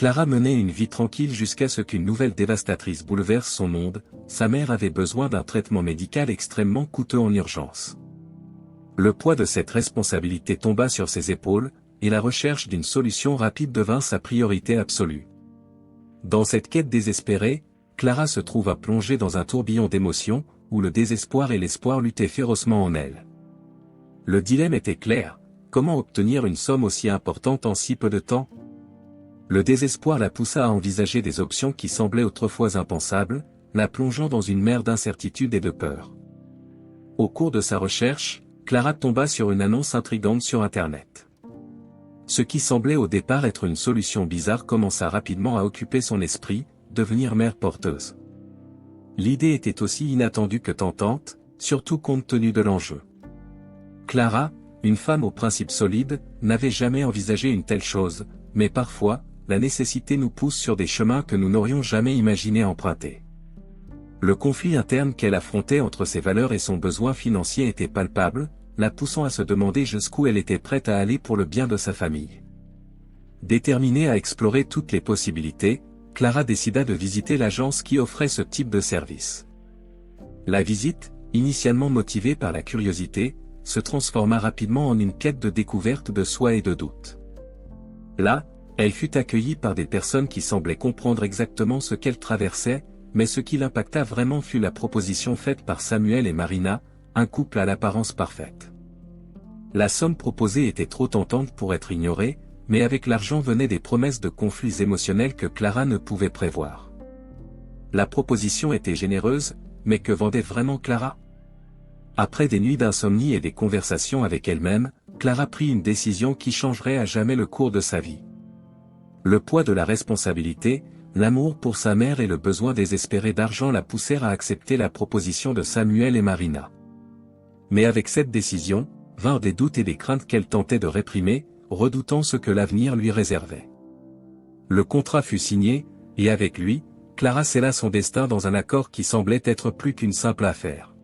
Clara menait une vie tranquille jusqu'à ce qu'une nouvelle dévastatrice bouleverse son monde. Sa mère avait besoin d'un traitement médical extrêmement coûteux en urgence. Le poids de cette responsabilité tomba sur ses épaules, et la recherche d'une solution rapide devint sa priorité absolue. Dans cette quête désespérée, Clara se trouva plongée dans un tourbillon d'émotions, où le désespoir et l'espoir luttaient férocement en elle. Le dilemme était clair: comment obtenir une somme aussi importante en si peu de temps? Le désespoir la poussa à envisager des options qui semblaient autrefois impensables, la plongeant dans une mer d'incertitude et de peur. Au cours de sa recherche, Clara tomba sur une annonce intrigante sur Internet. Ce qui semblait au départ être une solution bizarre commença rapidement à occuper son esprit: devenir mère porteuse. L'idée était aussi inattendue que tentante, surtout compte tenu de l'enjeu. Clara, une femme aux principes solides, n'avait jamais envisagé une telle chose, mais parfois, la nécessité nous pousse sur des chemins que nous n'aurions jamais imaginé emprunter. Le conflit interne qu'elle affrontait entre ses valeurs et son besoin financier était palpable, la poussant à se demander jusqu'où elle était prête à aller pour le bien de sa famille. Déterminée à explorer toutes les possibilités, Clara décida de visiter l'agence qui offrait ce type de service. La visite, initialement motivée par la curiosité, se transforma rapidement en une quête de découverte de soi et de doute. Là, elle fut accueillie par des personnes qui semblaient comprendre exactement ce qu'elle traversait, mais ce qui l'impacta vraiment fut la proposition faite par Samuel et Marina, un couple à l'apparence parfaite. La somme proposée était trop tentante pour être ignorée, mais avec l'argent venaient des promesses de conflits émotionnels que Clara ne pouvait prévoir. La proposition était généreuse, mais que vendait vraiment Clara? Après des nuits d'insomnie et des conversations avec elle-même, Clara prit une décision qui changerait à jamais le cours de sa vie. Le poids de la responsabilité, l'amour pour sa mère et le besoin désespéré d'argent la poussèrent à accepter la proposition de Samuel et Marina. Mais avec cette décision, vinrent des doutes et des craintes qu'elle tentait de réprimer, redoutant ce que l'avenir lui réservait. Le contrat fut signé, et avec lui, Clara scella son destin dans un accord qui semblait être plus qu'une simple affaire.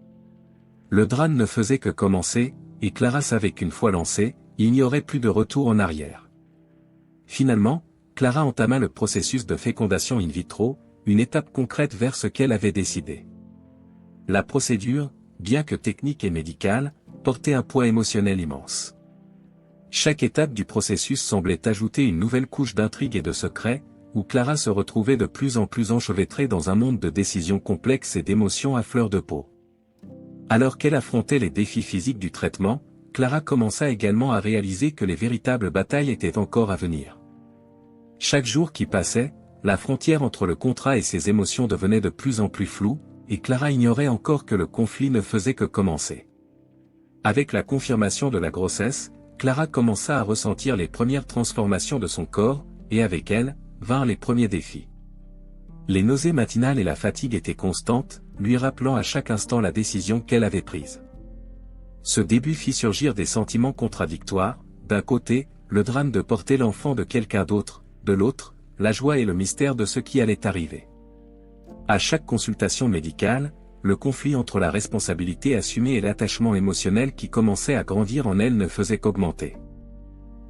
Le drame ne faisait que commencer, et Clara savait qu'une fois lancée, il n'y aurait plus de retour en arrière. Finalement, Clara entama le processus de fécondation in vitro, une étape concrète vers ce qu'elle avait décidé. La procédure, bien que technique et médicale, portait un poids émotionnel immense. Chaque étape du processus semblait ajouter une nouvelle couche d'intrigue et de secret, où Clara se retrouvait de plus en plus enchevêtrée dans un monde de décisions complexes et d'émotions à fleur de peau. Alors qu'elle affrontait les défis physiques du traitement, Clara commença également à réaliser que les véritables batailles étaient encore à venir. Chaque jour qui passait, la frontière entre le contrat et ses émotions devenait de plus en plus floue, et Clara ignorait encore que le conflit ne faisait que commencer. Avec la confirmation de la grossesse, Clara commença à ressentir les premières transformations de son corps, et avec elles, vinrent les premiers défis. Les nausées matinales et la fatigue étaient constantes, lui rappelant à chaque instant la décision qu'elle avait prise. Ce début fit surgir des sentiments contradictoires: d'un côté, le drame de porter l'enfant de quelqu'un d'autre, de l'autre, la joie et le mystère de ce qui allait arriver. À chaque consultation médicale, le conflit entre la responsabilité assumée et l'attachement émotionnel qui commençait à grandir en elle ne faisait qu'augmenter.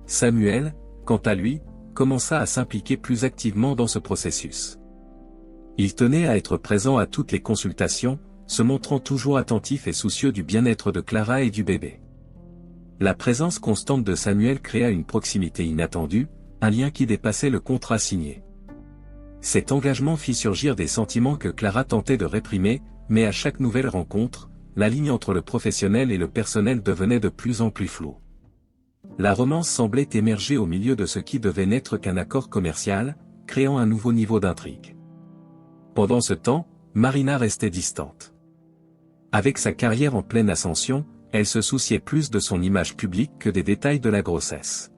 Samuel, quant à lui, commença à s'impliquer plus activement dans ce processus. Il tenait à être présent à toutes les consultations, se montrant toujours attentif et soucieux du bien-être de Clara et du bébé. La présence constante de Samuel créa une proximité inattendue, un lien qui dépassait le contrat signé. Cet engagement fit surgir des sentiments que Clara tentait de réprimer, mais à chaque nouvelle rencontre, la ligne entre le professionnel et le personnel devenait de plus en plus floue. La romance semblait émerger au milieu de ce qui devait n'être qu'un accord commercial, créant un nouveau niveau d'intrigue. Pendant ce temps, Marina restait distante. Avec sa carrière en pleine ascension, elle se souciait plus de son image publique que des détails de la grossesse.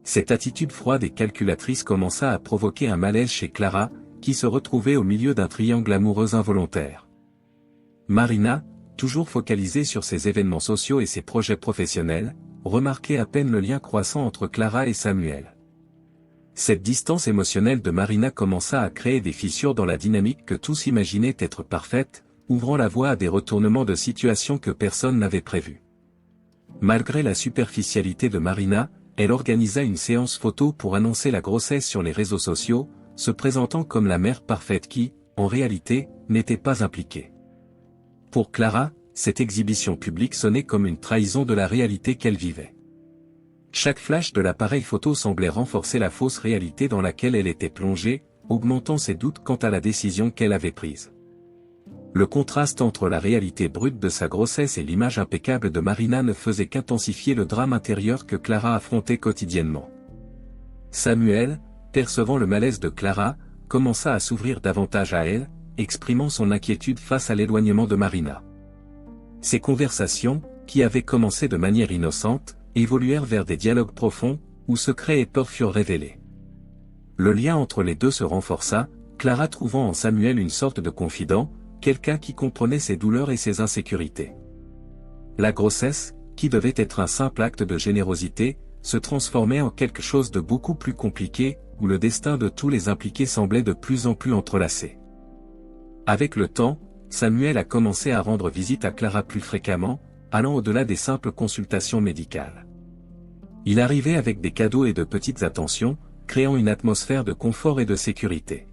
Cette attitude froide et calculatrice commença à provoquer un malaise chez Clara, qui se retrouvait au milieu d'un triangle amoureux involontaire. Marina, toujours focalisée sur ses événements sociaux et ses projets professionnels, remarquait à peine le lien croissant entre Clara et Samuel. Cette distance émotionnelle de Marina commença à créer des fissures dans la dynamique que tous imaginaient être parfaite, ouvrant la voie à des retournements de situation que personne n'avait prévus. Malgré la superficialité de Marina, elle organisa une séance photo pour annoncer la grossesse sur les réseaux sociaux, se présentant comme la mère parfaite qui, en réalité, n'était pas impliquée. Pour Clara, cette exhibition publique sonnait comme une trahison de la réalité qu'elle vivait. Chaque flash de l'appareil photo semblait renforcer la fausse réalité dans laquelle elle était plongée, augmentant ses doutes quant à la décision qu'elle avait prise. Le contraste entre la réalité brute de sa grossesse et l'image impeccable de Marina ne faisait qu'intensifier le drame intérieur que Clara affrontait quotidiennement. Samuel, percevant le malaise de Clara, commença à s'ouvrir davantage à elle, exprimant son inquiétude face à l'éloignement de Marina. Ces conversations, qui avaient commencé de manière innocente, évoluèrent vers des dialogues profonds, où secrets et peurs furent révélés. Le lien entre les deux se renforça, Clara trouvant en Samuel une sorte de confident, quelqu'un qui comprenait ses douleurs et ses insécurités. La grossesse, qui devait être un simple acte de générosité, se transformait en quelque chose de beaucoup plus compliqué, où le destin de tous les impliqués semblait de plus en plus entrelacé. Avec le temps, Samuel a commencé à rendre visite à Clara plus fréquemment, allant au-delà des simples consultations médicales. Il arrivait avec des cadeaux et de petites attentions, créant une atmosphère de confort et de sécurité.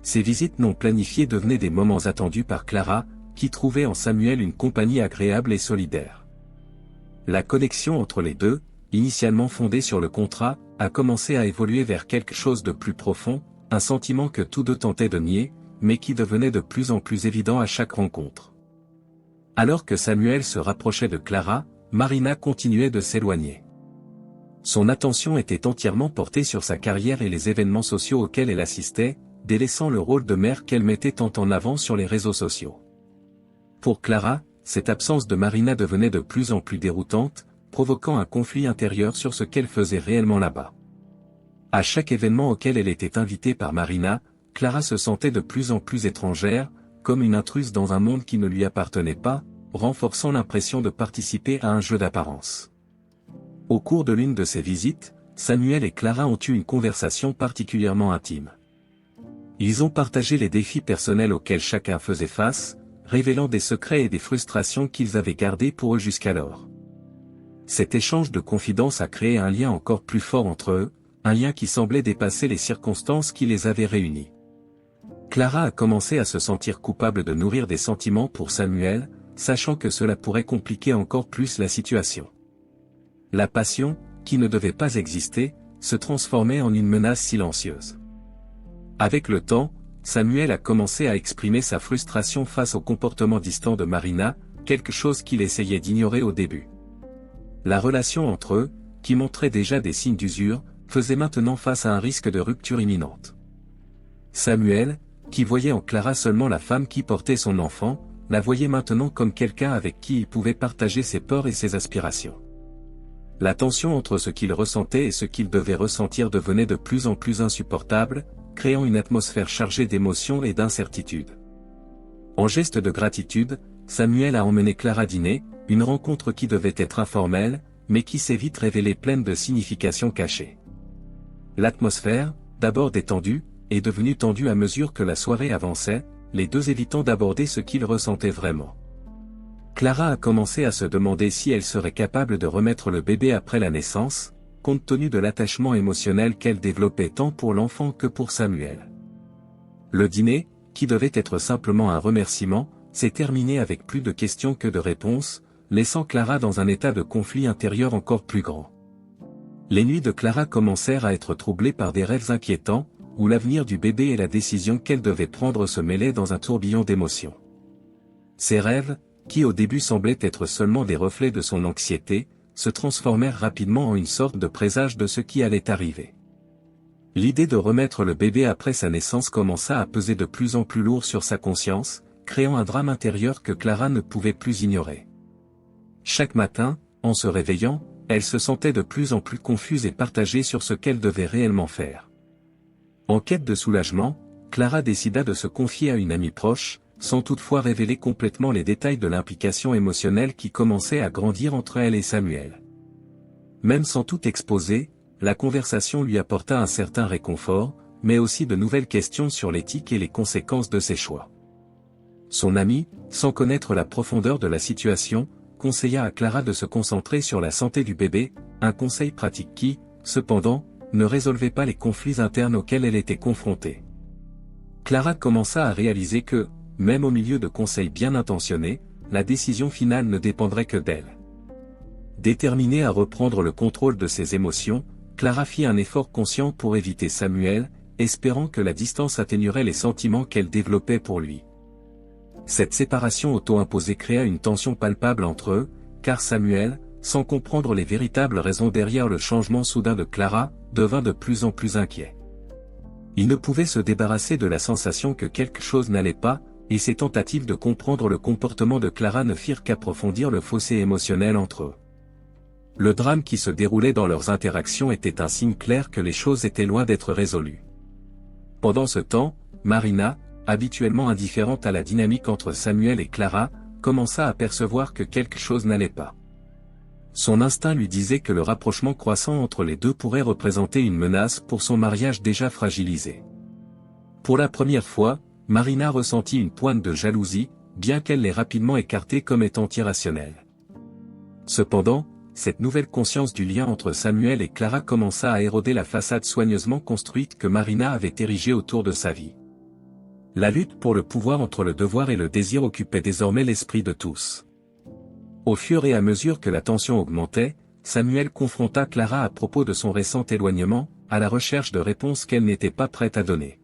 Ces visites non planifiées devenaient des moments attendus par Clara, qui trouvait en Samuel une compagnie agréable et solidaire. La connexion entre les deux, initialement fondée sur le contrat, a commencé à évoluer vers quelque chose de plus profond, un sentiment que tous deux tentaient de nier, mais qui devenait de plus en plus évident à chaque rencontre. Alors que Samuel se rapprochait de Clara, Marina continuait de s'éloigner. Son attention était entièrement portée sur sa carrière et les événements sociaux auxquels elle assistait, délaissant le rôle de mère qu'elle mettait tant en avant sur les réseaux sociaux. Pour Clara, cette absence de Marina devenait de plus en plus déroutante, provoquant un conflit intérieur sur ce qu'elle faisait réellement là-bas. À chaque événement auquel elle était invitée par Marina, Clara se sentait de plus en plus étrangère, comme une intruse dans un monde qui ne lui appartenait pas, renforçant l'impression de participer à un jeu d'apparence. Au cours de l'une de ces visites, Samuel et Clara ont eu une conversation particulièrement intime. Ils ont partagé les défis personnels auxquels chacun faisait face, révélant des secrets et des frustrations qu'ils avaient gardés pour eux jusqu'alors. Cet échange de confidences a créé un lien encore plus fort entre eux, un lien qui semblait dépasser les circonstances qui les avaient réunis. Clara a commencé à se sentir coupable de nourrir des sentiments pour Samuel, sachant que cela pourrait compliquer encore plus la situation. La passion, qui ne devait pas exister, se transformait en une menace silencieuse. Avec le temps, Samuel a commencé à exprimer sa frustration face au comportement distant de Marina, quelque chose qu'il essayait d'ignorer au début. La relation entre eux, qui montrait déjà des signes d'usure, faisait maintenant face à un risque de rupture imminente. Samuel, qui voyait en Clara seulement la femme qui portait son enfant, la voyait maintenant comme quelqu'un avec qui il pouvait partager ses peurs et ses aspirations. La tension entre ce qu'il ressentait et ce qu'il devait ressentir devenait de plus en plus insupportable, créant une atmosphère chargée d'émotions et d'incertitudes. En geste de gratitude, Samuel a emmené Clara dîner, une rencontre qui devait être informelle, mais qui s'est vite révélée pleine de significations cachées. L'atmosphère, d'abord détendue, est devenue tendue à mesure que la soirée avançait, les deux évitant d'aborder ce qu'ils ressentaient vraiment. Clara a commencé à se demander si elle serait capable de remettre le bébé après la naissance, compte tenu de l'attachement émotionnel qu'elle développait tant pour l'enfant que pour Samuel. Le dîner, qui devait être simplement un remerciement, s'est terminé avec plus de questions que de réponses, laissant Clara dans un état de conflit intérieur encore plus grand. Les nuits de Clara commencèrent à être troublées par des rêves inquiétants, où l'avenir du bébé et la décision qu'elle devait prendre se mêlaient dans un tourbillon d'émotions. Ces rêves, qui au début semblaient être seulement des reflets de son anxiété, se transformèrent rapidement en une sorte de présage de ce qui allait arriver. L'idée de remettre le bébé après sa naissance commença à peser de plus en plus lourd sur sa conscience, créant un drame intérieur que Clara ne pouvait plus ignorer. Chaque matin, en se réveillant, elle se sentait de plus en plus confuse et partagée sur ce qu'elle devait réellement faire. En quête de soulagement, Clara décida de se confier à une amie proche, sans toutefois révéler complètement les détails de l'implication émotionnelle qui commençait à grandir entre elle et Samuel. Même sans tout exposer, la conversation lui apporta un certain réconfort, mais aussi de nouvelles questions sur l'éthique et les conséquences de ses choix. Son amie, sans connaître la profondeur de la situation, conseilla à Clara de se concentrer sur la santé du bébé, un conseil pratique qui, cependant, ne résolvait pas les conflits internes auxquels elle était confrontée. Clara commença à réaliser que, même au milieu de conseils bien intentionnés, la décision finale ne dépendrait que d'elle. Déterminée à reprendre le contrôle de ses émotions, Clara fit un effort conscient pour éviter Samuel, espérant que la distance atténuerait les sentiments qu'elle développait pour lui. Cette séparation auto-imposée créa une tension palpable entre eux, car Samuel, sans comprendre les véritables raisons derrière le changement soudain de Clara, devint de plus en plus inquiet. Il ne pouvait se débarrasser de la sensation que quelque chose n'allait pas, et ses tentatives de comprendre le comportement de Clara ne firent qu'approfondir le fossé émotionnel entre eux. Le drame qui se déroulait dans leurs interactions était un signe clair que les choses étaient loin d'être résolues. Pendant ce temps, Marina, habituellement indifférente à la dynamique entre Samuel et Clara, commença à percevoir que quelque chose n'allait pas. Son instinct lui disait que le rapprochement croissant entre les deux pourrait représenter une menace pour son mariage déjà fragilisé. Pour la première fois, Marina ressentit une pointe de jalousie, bien qu'elle l'ait rapidement écartée comme étant irrationnelle. Cependant, cette nouvelle conscience du lien entre Samuel et Clara commença à éroder la façade soigneusement construite que Marina avait érigée autour de sa vie. La lutte pour le pouvoir entre le devoir et le désir occupait désormais l'esprit de tous. Au fur et à mesure que la tension augmentait, Samuel confronta Clara à propos de son récent éloignement, à la recherche de réponses qu'elle n'était pas prête à donner.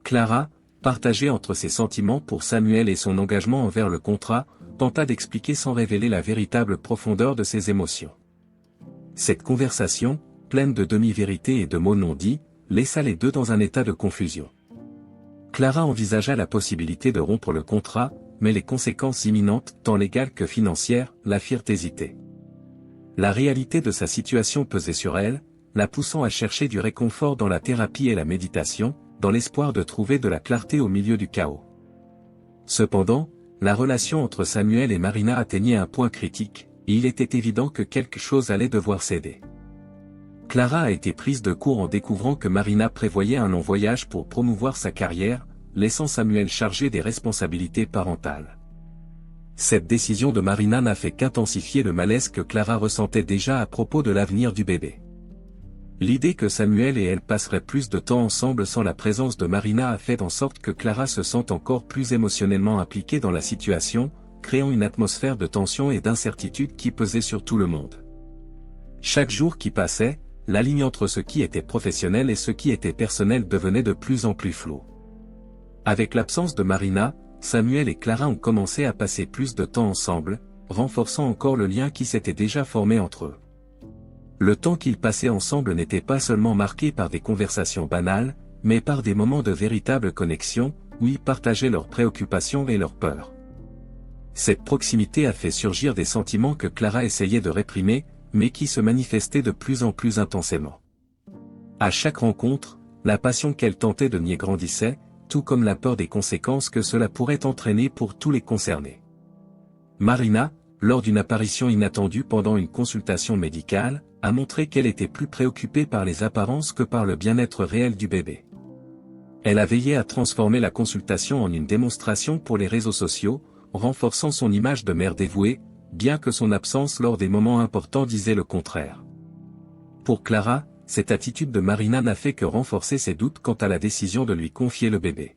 Clara, partagée entre ses sentiments pour Samuel et son engagement envers le contrat, tenta d'expliquer sans révéler la véritable profondeur de ses émotions. Cette conversation, pleine de demi-vérités et de mots non dits, laissa les deux dans un état de confusion. Clara envisagea la possibilité de rompre le contrat, mais les conséquences imminentes, tant légales que financières, la firent hésiter. La réalité de sa situation pesait sur elle, la poussant à chercher du réconfort dans la thérapie et la méditation, dans l'espoir de trouver de la clarté au milieu du chaos. Cependant, la relation entre Samuel et Marina atteignait un point critique, et il était évident que quelque chose allait devoir céder. Clara a été prise de court en découvrant que Marina prévoyait un long voyage pour promouvoir sa carrière, laissant Samuel chargé des responsabilités parentales. Cette décision de Marina n'a fait qu'intensifier le malaise que Clara ressentait déjà à propos de l'avenir du bébé. L'idée que Samuel et elle passeraient plus de temps ensemble sans la présence de Marina a fait en sorte que Clara se sente encore plus émotionnellement impliquée dans la situation, créant une atmosphère de tension et d'incertitude qui pesait sur tout le monde. Chaque jour qui passait, la ligne entre ce qui était professionnel et ce qui était personnel devenait de plus en plus floue. Avec l'absence de Marina, Samuel et Clara ont commencé à passer plus de temps ensemble, renforçant encore le lien qui s'était déjà formé entre eux. Le temps qu'ils passaient ensemble n'était pas seulement marqué par des conversations banales, mais par des moments de véritable connexion, où ils partageaient leurs préoccupations et leurs peurs. Cette proximité a fait surgir des sentiments que Clara essayait de réprimer, mais qui se manifestaient de plus en plus intensément. À chaque rencontre, la passion qu'elle tentait de nier grandissait, tout comme la peur des conséquences que cela pourrait entraîner pour tous les concernés. Marina, lors d'une apparition inattendue pendant une consultation médicale, a montré qu'elle était plus préoccupée par les apparences que par le bien-être réel du bébé. Elle a veillé à transformer la consultation en une démonstration pour les réseaux sociaux, renforçant son image de mère dévouée, bien que son absence lors des moments importants disait le contraire. Pour Clara, cette attitude de Marina n'a fait que renforcer ses doutes quant à la décision de lui confier le bébé.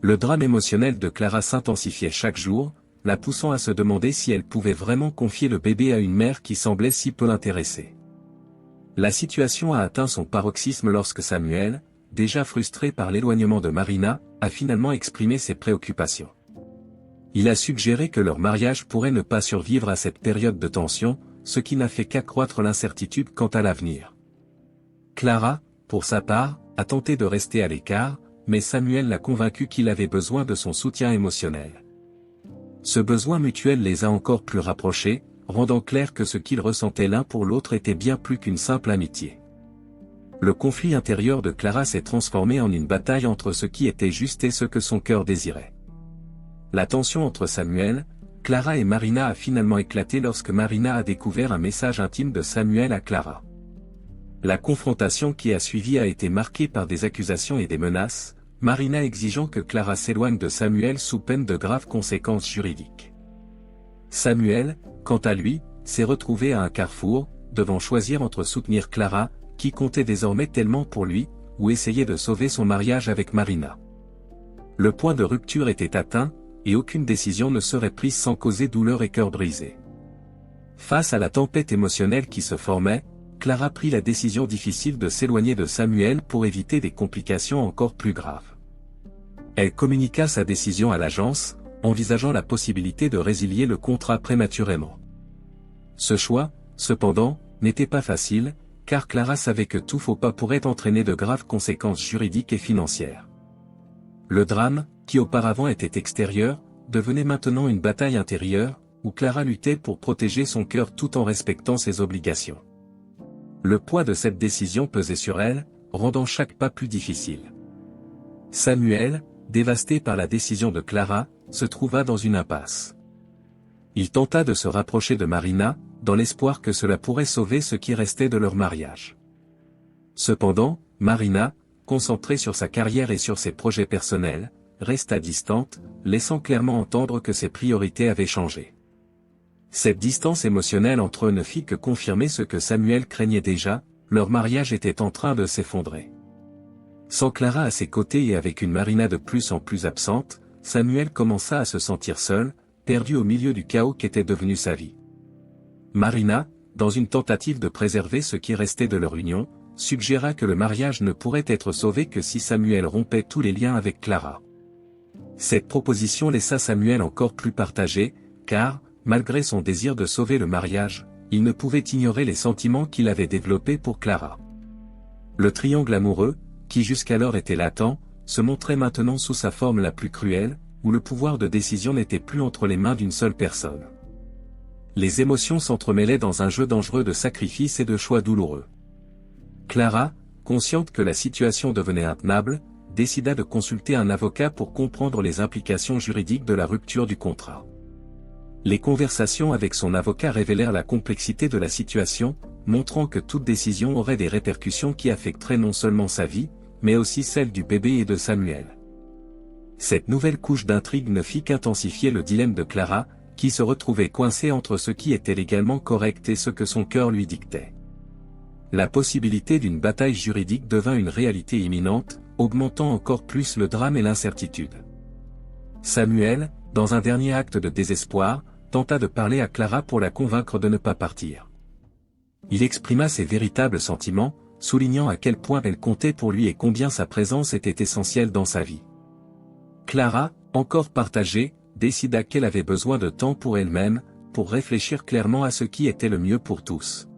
Le drame émotionnel de Clara s'intensifiait chaque jour, la poussant à se demander si elle pouvait vraiment confier le bébé à une mère qui semblait si peu l'intéressée. La situation a atteint son paroxysme lorsque Samuel, déjà frustré par l'éloignement de Marina, a finalement exprimé ses préoccupations. Il a suggéré que leur mariage pourrait ne pas survivre à cette période de tension, ce qui n'a fait qu'accroître l'incertitude quant à l'avenir. Clara, pour sa part, a tenté de rester à l'écart, mais Samuel l'a convaincu qu'il avait besoin de son soutien émotionnel. Ce besoin mutuel les a encore plus rapprochés, rendant clair que ce qu'ils ressentaient l'un pour l'autre était bien plus qu'une simple amitié. Le conflit intérieur de Clara s'est transformé en une bataille entre ce qui était juste et ce que son cœur désirait. La tension entre Samuel, Clara et Marina a finalement éclaté lorsque Marina a découvert un message intime de Samuel à Clara. La confrontation qui a suivi a été marquée par des accusations et des menaces, Marina exigeant que Clara s'éloigne de Samuel sous peine de graves conséquences juridiques. Samuel, quant à lui, s'est retrouvé à un carrefour, devant choisir entre soutenir Clara, qui comptait désormais tellement pour lui, ou essayer de sauver son mariage avec Marina. Le point de rupture était atteint, et aucune décision ne serait prise sans causer douleur et cœur brisé. Face à la tempête émotionnelle qui se formait, Clara prit la décision difficile de s'éloigner de Samuel pour éviter des complications encore plus graves. Elle communiqua sa décision à l'agence, envisageant la possibilité de résilier le contrat prématurément. Ce choix, cependant, n'était pas facile, car Clara savait que tout faux pas pourrait entraîner de graves conséquences juridiques et financières. Le drame, qui auparavant était extérieur, devenait maintenant une bataille intérieure, où Clara luttait pour protéger son cœur tout en respectant ses obligations. Le poids de cette décision pesait sur elle, rendant chaque pas plus difficile. Samuel, dévasté par la décision de Clara, se trouva dans une impasse. Il tenta de se rapprocher de Marina, dans l'espoir que cela pourrait sauver ce qui restait de leur mariage. Cependant, Marina, concentrée sur sa carrière et sur ses projets personnels, resta distante, laissant clairement entendre que ses priorités avaient changé. Cette distance émotionnelle entre eux ne fit que confirmer ce que Samuel craignait déjà, leur mariage était en train de s'effondrer. Sans Clara à ses côtés et avec une Marina de plus en plus absente, Samuel commença à se sentir seul, perdu au milieu du chaos qu'était devenu sa vie. Marina, dans une tentative de préserver ce qui restait de leur union, suggéra que le mariage ne pourrait être sauvé que si Samuel rompait tous les liens avec Clara. Cette proposition laissa Samuel encore plus partagé, car, malgré son désir de sauver le mariage, il ne pouvait ignorer les sentiments qu'il avait développés pour Clara. Le triangle amoureux, qui jusqu'alors était latent, se montrait maintenant sous sa forme la plus cruelle, où le pouvoir de décision n'était plus entre les mains d'une seule personne. Les émotions s'entremêlaient dans un jeu dangereux de sacrifices et de choix douloureux. Clara, consciente que la situation devenait intenable, décida de consulter un avocat pour comprendre les implications juridiques de la rupture du contrat. Les conversations avec son avocat révélèrent la complexité de la situation, montrant que toute décision aurait des répercussions qui affecteraient non seulement sa vie, mais aussi celle du bébé et de Samuel. Cette nouvelle couche d'intrigue ne fit qu'intensifier le dilemme de Clara, qui se retrouvait coincée entre ce qui était légalement correct et ce que son cœur lui dictait. La possibilité d'une bataille juridique devint une réalité imminente, augmentant encore plus le drame et l'incertitude. Samuel, dans un dernier acte de désespoir, tenta de parler à Clara pour la convaincre de ne pas partir. Il exprima ses véritables sentiments, soulignant à quel point elle comptait pour lui et combien sa présence était essentielle dans sa vie. Clara, encore partagée, décida qu'elle avait besoin de temps pour elle-même, pour réfléchir clairement à ce qui était le mieux pour tous.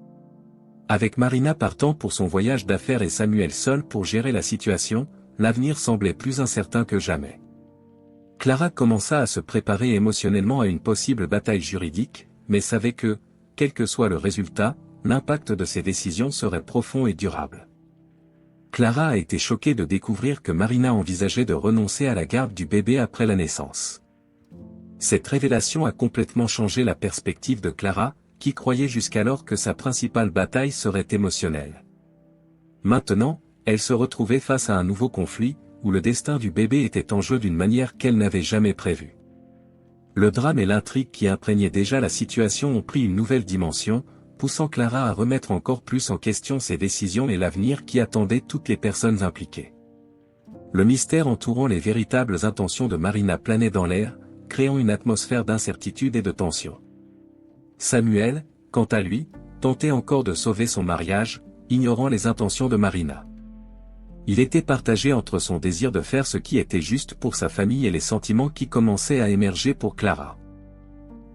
Avec Marina partant pour son voyage d'affaires et Samuel seul pour gérer la situation, l'avenir semblait plus incertain que jamais. Clara commença à se préparer émotionnellement à une possible bataille juridique, mais savait que, quel que soit le résultat, l'impact de ses décisions serait profond et durable. Clara a été choquée de découvrir que Marina envisageait de renoncer à la garde du bébé après la naissance. Cette révélation a complètement changé la perspective de Clara, qui croyait jusqu'alors que sa principale bataille serait émotionnelle. Maintenant, elle se retrouvait face à un nouveau conflit, où le destin du bébé était en jeu d'une manière qu'elle n'avait jamais prévue. Le drame et l'intrigue qui imprégnaient déjà la situation ont pris une nouvelle dimension, poussant Clara à remettre encore plus en question ses décisions et l'avenir qui attendait toutes les personnes impliquées. Le mystère entourant les véritables intentions de Marina planait dans l'air, créant une atmosphère d'incertitude et de tension. Samuel, quant à lui, tentait encore de sauver son mariage, ignorant les intentions de Marina. Il était partagé entre son désir de faire ce qui était juste pour sa famille et les sentiments qui commençaient à émerger pour Clara.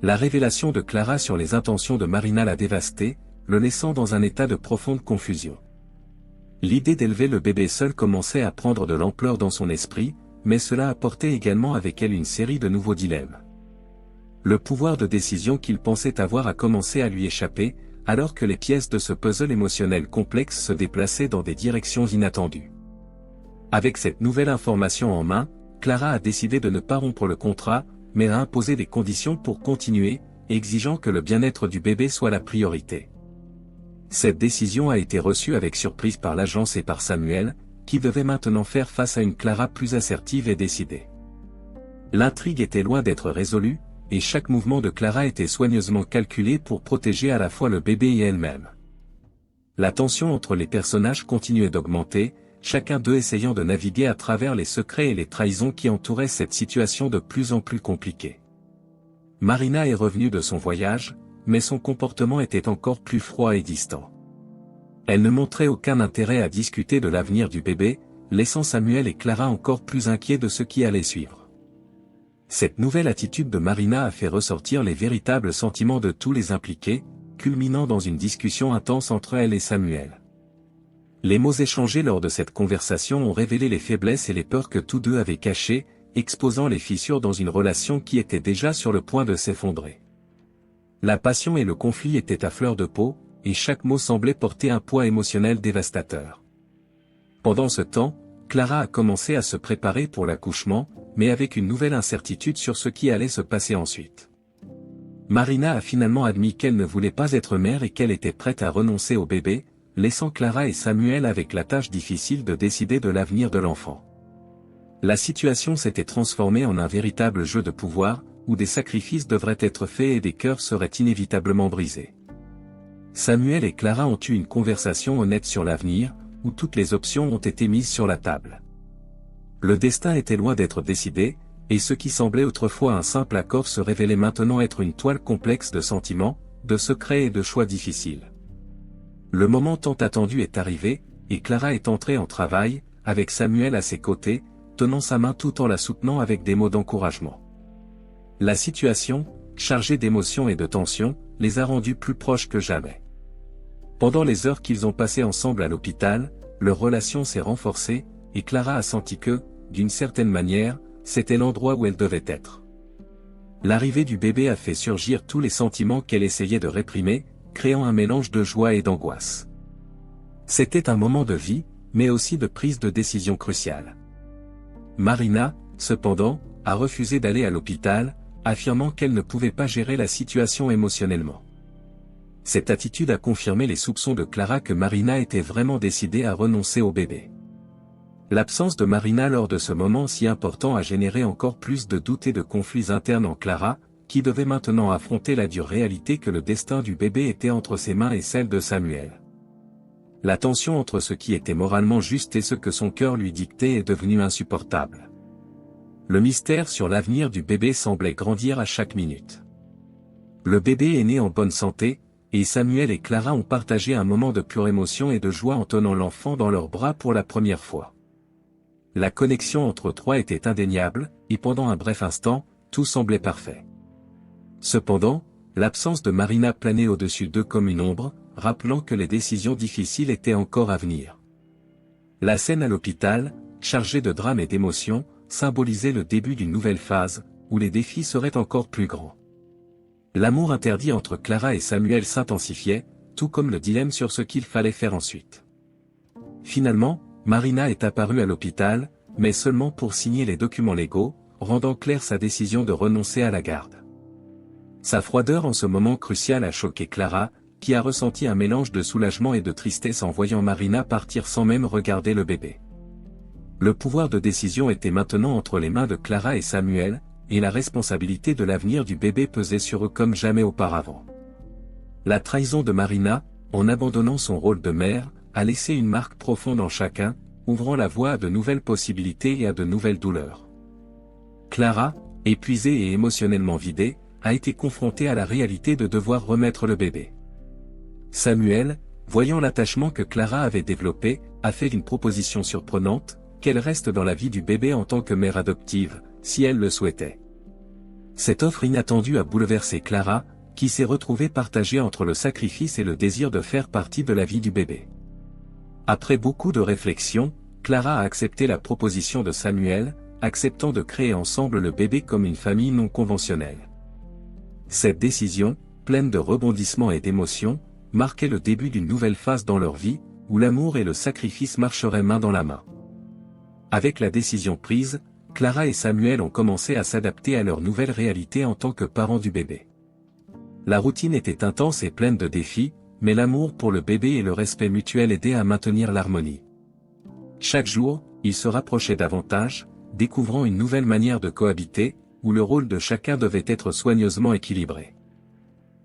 La révélation de Clara sur les intentions de Marina l'a dévasté, le laissant dans un état de profonde confusion. L'idée d'élever le bébé seul commençait à prendre de l'ampleur dans son esprit, mais cela apportait également avec elle une série de nouveaux dilemmes. Le pouvoir de décision qu'il pensait avoir a commencé à lui échapper, alors que les pièces de ce puzzle émotionnel complexe se déplaçaient dans des directions inattendues. Avec cette nouvelle information en main, Clara a décidé de ne pas rompre le contrat, mais a imposé des conditions pour continuer, exigeant que le bien-être du bébé soit la priorité. Cette décision a été reçue avec surprise par l'agence et par Samuel, qui devait maintenant faire face à une Clara plus assertive et décidée. L'intrigue était loin d'être résolue, et chaque mouvement de Clara était soigneusement calculé pour protéger à la fois le bébé et elle-même. La tension entre les personnages continuait d'augmenter, chacun d'eux essayant de naviguer à travers les secrets et les trahisons qui entouraient cette situation de plus en plus compliquée. Marina est revenue de son voyage, mais son comportement était encore plus froid et distant. Elle ne montrait aucun intérêt à discuter de l'avenir du bébé, laissant Samuel et Clara encore plus inquiets de ce qui allait suivre. Cette nouvelle attitude de Marina a fait ressortir les véritables sentiments de tous les impliqués, culminant dans une discussion intense entre elle et Samuel. Les mots échangés lors de cette conversation ont révélé les faiblesses et les peurs que tous deux avaient cachées, exposant les fissures dans une relation qui était déjà sur le point de s'effondrer. La passion et le conflit étaient à fleur de peau, et chaque mot semblait porter un poids émotionnel dévastateur. Pendant ce temps, Clara a commencé à se préparer pour l'accouchement, mais avec une nouvelle incertitude sur ce qui allait se passer ensuite. Marina a finalement admis qu'elle ne voulait pas être mère et qu'elle était prête à renoncer au bébé, laissant Clara et Samuel avec la tâche difficile de décider de l'avenir de l'enfant. La situation s'était transformée en un véritable jeu de pouvoir, où des sacrifices devraient être faits et des cœurs seraient inévitablement brisés. Samuel et Clara ont eu une conversation honnête sur l'avenir, où toutes les options ont été mises sur la table. Le destin était loin d'être décidé, et ce qui semblait autrefois un simple accord se révélait maintenant être une toile complexe de sentiments, de secrets et de choix difficiles. Le moment tant attendu est arrivé, et Clara est entrée en travail, avec Samuel à ses côtés, tenant sa main tout en la soutenant avec des mots d'encouragement. La situation, chargée d'émotions et de tensions, les a rendus plus proches que jamais. Pendant les heures qu'ils ont passées ensemble à l'hôpital, leur relation s'est renforcée, et Clara a senti que, d'une certaine manière, c'était l'endroit où elle devait être. L'arrivée du bébé a fait surgir tous les sentiments qu'elle essayait de réprimer, créant un mélange de joie et d'angoisse. C'était un moment de vie, mais aussi de prise de décision cruciale. Marina, cependant, a refusé d'aller à l'hôpital, affirmant qu'elle ne pouvait pas gérer la situation émotionnellement. Cette attitude a confirmé les soupçons de Clara que Marina était vraiment décidée à renoncer au bébé. L'absence de Marina lors de ce moment si important a généré encore plus de doutes et de conflits internes en Clara, qui devait maintenant affronter la dure réalité que le destin du bébé était entre ses mains et celle de Samuel. La tension entre ce qui était moralement juste et ce que son cœur lui dictait est devenue insupportable. Le mystère sur l'avenir du bébé semblait grandir à chaque minute. Le bébé est né en bonne santé, et Samuel et Clara ont partagé un moment de pure émotion et de joie en tenant l'enfant dans leurs bras pour la première fois. La connexion entre eux trois était indéniable, et pendant un bref instant, tout semblait parfait. Cependant, l'absence de Marina planait au-dessus d'eux comme une ombre, rappelant que les décisions difficiles étaient encore à venir. La scène à l'hôpital, chargée de drame et d'émotion, symbolisait le début d'une nouvelle phase, où les défis seraient encore plus grands. L'amour interdit entre Clara et Samuel s'intensifiait, tout comme le dilemme sur ce qu'il fallait faire ensuite. Finalement, Marina est apparue à l'hôpital, mais seulement pour signer les documents légaux, rendant claire sa décision de renoncer à la garde. Sa froideur en ce moment crucial a choqué Clara, qui a ressenti un mélange de soulagement et de tristesse en voyant Marina partir sans même regarder le bébé. Le pouvoir de décision était maintenant entre les mains de Clara et Samuel, et la responsabilité de l'avenir du bébé pesait sur eux comme jamais auparavant. La trahison de Marina, en abandonnant son rôle de mère, a laissé une marque profonde en chacun, ouvrant la voie à de nouvelles possibilités et à de nouvelles douleurs. Clara, épuisée et émotionnellement vidée, a été confrontée à la réalité de devoir remettre le bébé. Samuel, voyant l'attachement que Clara avait développé, a fait une proposition surprenante, qu'elle reste dans la vie du bébé en tant que mère adoptive, si elle le souhaitait. Cette offre inattendue a bouleversé Clara, qui s'est retrouvée partagée entre le sacrifice et le désir de faire partie de la vie du bébé. Après beaucoup de réflexion, Clara a accepté la proposition de Samuel, acceptant de créer ensemble le bébé comme une famille non conventionnelle. Cette décision, pleine de rebondissements et d'émotions, marquait le début d'une nouvelle phase dans leur vie, où l'amour et le sacrifice marcheraient main dans la main. Avec la décision prise, Clara et Samuel ont commencé à s'adapter à leur nouvelle réalité en tant que parents du bébé. La routine était intense et pleine de défis, mais l'amour pour le bébé et le respect mutuel aidaient à maintenir l'harmonie. Chaque jour, ils se rapprochaient davantage, découvrant une nouvelle manière de cohabiter, où le rôle de chacun devait être soigneusement équilibré.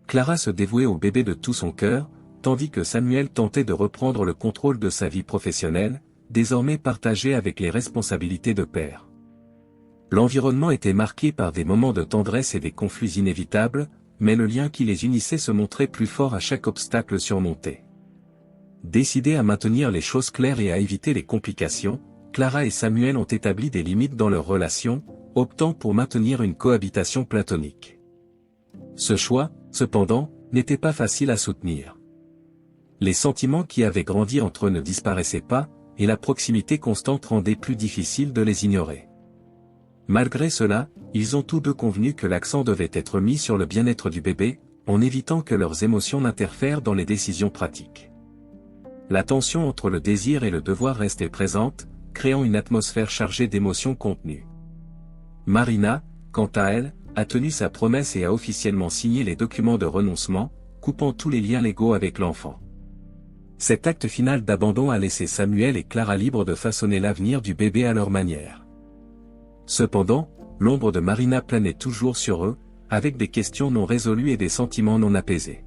Clara se dévouait au bébé de tout son cœur, tandis que Samuel tentait de reprendre le contrôle de sa vie professionnelle, désormais partagée avec les responsabilités de père. L'environnement était marqué par des moments de tendresse et des conflits inévitables, mais le lien qui les unissait se montrait plus fort à chaque obstacle surmonté. Décidés à maintenir les choses claires et à éviter les complications, Clara et Samuel ont établi des limites dans leur relation, optant pour maintenir une cohabitation platonique. Ce choix, cependant, n'était pas facile à soutenir. Les sentiments qui avaient grandi entre eux ne disparaissaient pas, et la proximité constante rendait plus difficile de les ignorer. Malgré cela, ils ont tous deux convenu que l'accent devait être mis sur le bien-être du bébé, en évitant que leurs émotions n'interfèrent dans les décisions pratiques. La tension entre le désir et le devoir restait présente, créant une atmosphère chargée d'émotions contenues. Marina, quant à elle, a tenu sa promesse et a officiellement signé les documents de renoncement, coupant tous les liens légaux avec l'enfant. Cet acte final d'abandon a laissé Samuel et Clara libres de façonner l'avenir du bébé à leur manière. Cependant, l'ombre de Marina planait toujours sur eux, avec des questions non résolues et des sentiments non apaisés.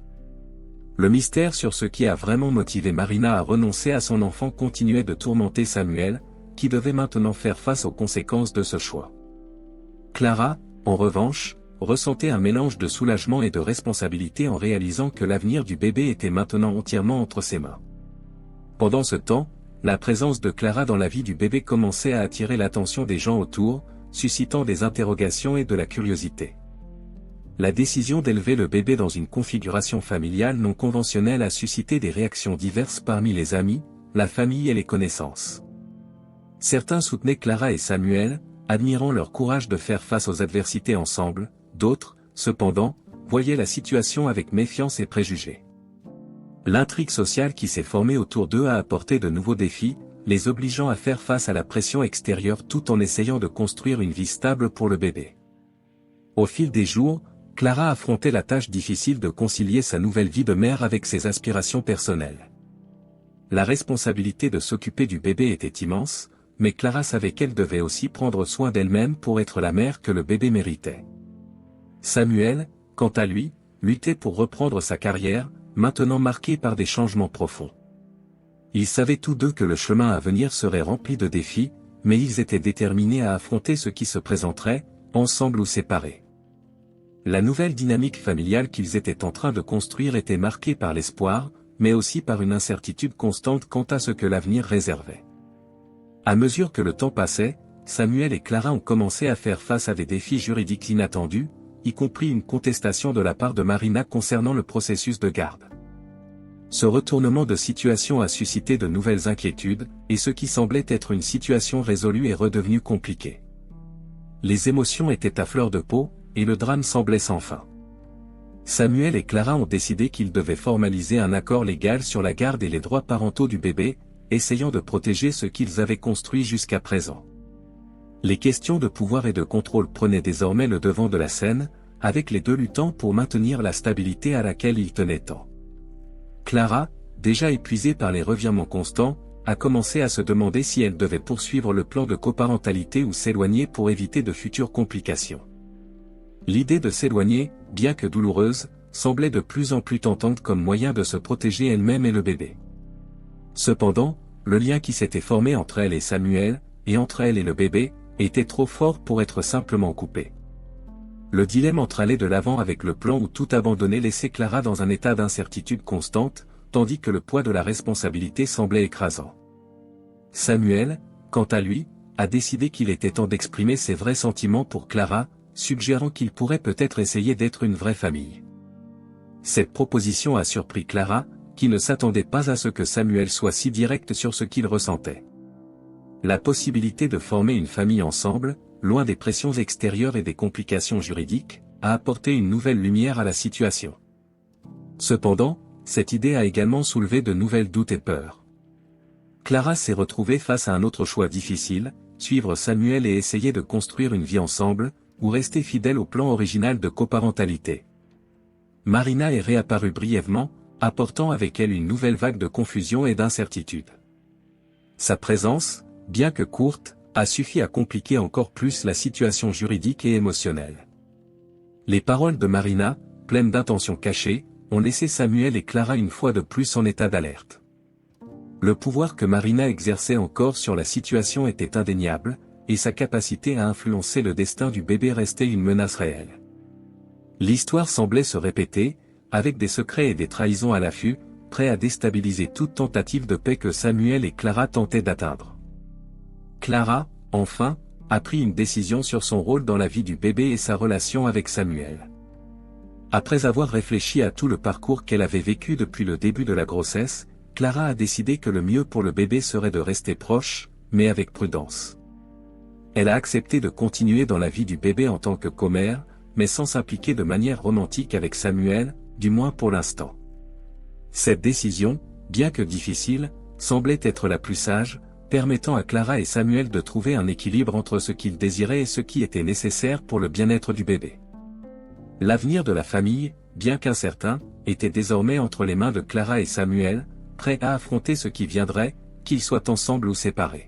Le mystère sur ce qui a vraiment motivé Marina à renoncer à son enfant continuait de tourmenter Samuel, qui devait maintenant faire face aux conséquences de ce choix. Clara, en revanche, ressentait un mélange de soulagement et de responsabilité en réalisant que l'avenir du bébé était maintenant entièrement entre ses mains. Pendant ce temps, la présence de Clara dans la vie du bébé commençait à attirer l'attention des gens autour, suscitant des interrogations et de la curiosité. La décision d'élever le bébé dans une configuration familiale non conventionnelle a suscité des réactions diverses parmi les amis, la famille et les connaissances. Certains soutenaient Clara et Samuel, admirant leur courage de faire face aux adversités ensemble, d'autres, cependant, voyaient la situation avec méfiance et préjugés. L'intrigue sociale qui s'est formée autour d'eux a apporté de nouveaux défis, les obligeant à faire face à la pression extérieure tout en essayant de construire une vie stable pour le bébé. Au fil des jours, Clara affrontait la tâche difficile de concilier sa nouvelle vie de mère avec ses aspirations personnelles. La responsabilité de s'occuper du bébé était immense, mais Clara savait qu'elle devait aussi prendre soin d'elle-même pour être la mère que le bébé méritait. Samuel, quant à lui, luttait pour reprendre sa carrière, maintenant marquée par des changements profonds. Ils savaient tous deux que le chemin à venir serait rempli de défis, mais ils étaient déterminés à affronter ce qui se présenterait, ensemble ou séparés. La nouvelle dynamique familiale qu'ils étaient en train de construire était marquée par l'espoir, mais aussi par une incertitude constante quant à ce que l'avenir réservait. À mesure que le temps passait, Samuel et Clara ont commencé à faire face à des défis juridiques inattendus, y compris une contestation de la part de Marina concernant le processus de garde. Ce retournement de situation a suscité de nouvelles inquiétudes, et ce qui semblait être une situation résolue est redevenu compliqué. Les émotions étaient à fleur de peau, et le drame semblait sans fin. Samuel et Clara ont décidé qu'ils devaient formaliser un accord légal sur la garde et les droits parentaux du bébé, essayant de protéger ce qu'ils avaient construit jusqu'à présent. Les questions de pouvoir et de contrôle prenaient désormais le devant de la scène, avec les deux luttant pour maintenir la stabilité à laquelle ils tenaient tant. Clara, déjà épuisée par les revirements constants, a commencé à se demander si elle devait poursuivre le plan de coparentalité ou s'éloigner pour éviter de futures complications. L'idée de s'éloigner, bien que douloureuse, semblait de plus en plus tentante comme moyen de se protéger elle-même et le bébé. Cependant, le lien qui s'était formé entre elle et Samuel, et entre elle et le bébé, était trop fort pour être simplement coupé. Le dilemme entre aller de l'avant avec le plan ou tout abandonner laissait Clara dans un état d'incertitude constante, tandis que le poids de la responsabilité semblait écrasant. Samuel, quant à lui, a décidé qu'il était temps d'exprimer ses vrais sentiments pour Clara, suggérant qu'il pourrait peut-être essayer d'être une vraie famille. Cette proposition a surpris Clara, qui ne s'attendait pas à ce que Samuel soit si direct sur ce qu'il ressentait. La possibilité de former une famille ensemble, loin des pressions extérieures et des complications juridiques, a apporté une nouvelle lumière à la situation. Cependant, cette idée a également soulevé de nouvelles doutes et peurs. Clara s'est retrouvée face à un autre choix difficile, suivre Samuel et essayer de construire une vie ensemble, ou rester fidèle au plan original de coparentalité. Marina est réapparue brièvement, apportant avec elle une nouvelle vague de confusion et d'incertitude. Sa présence, bien que courte, a suffi à compliquer encore plus la situation juridique et émotionnelle. Les paroles de Marina, pleines d'intentions cachées, ont laissé Samuel et Clara une fois de plus en état d'alerte. Le pouvoir que Marina exerçait encore sur la situation était indéniable, et sa capacité à influencer le destin du bébé restait une menace réelle. L'histoire semblait se répéter, avec des secrets et des trahisons à l'affût, prêts à déstabiliser toute tentative de paix que Samuel et Clara tentaient d'atteindre. Clara, enfin, a pris une décision sur son rôle dans la vie du bébé et sa relation avec Samuel. Après avoir réfléchi à tout le parcours qu'elle avait vécu depuis le début de la grossesse, Clara a décidé que le mieux pour le bébé serait de rester proche, mais avec prudence. Elle a accepté de continuer dans la vie du bébé en tant que commère, mais sans s'impliquer de manière romantique avec Samuel, du moins pour l'instant. Cette décision, bien que difficile, semblait être la plus sage, permettant à Clara et Samuel de trouver un équilibre entre ce qu'ils désiraient et ce qui était nécessaire pour le bien-être du bébé. L'avenir de la famille, bien qu'incertain, était désormais entre les mains de Clara et Samuel, prêts à affronter ce qui viendrait, qu'ils soient ensemble ou séparés.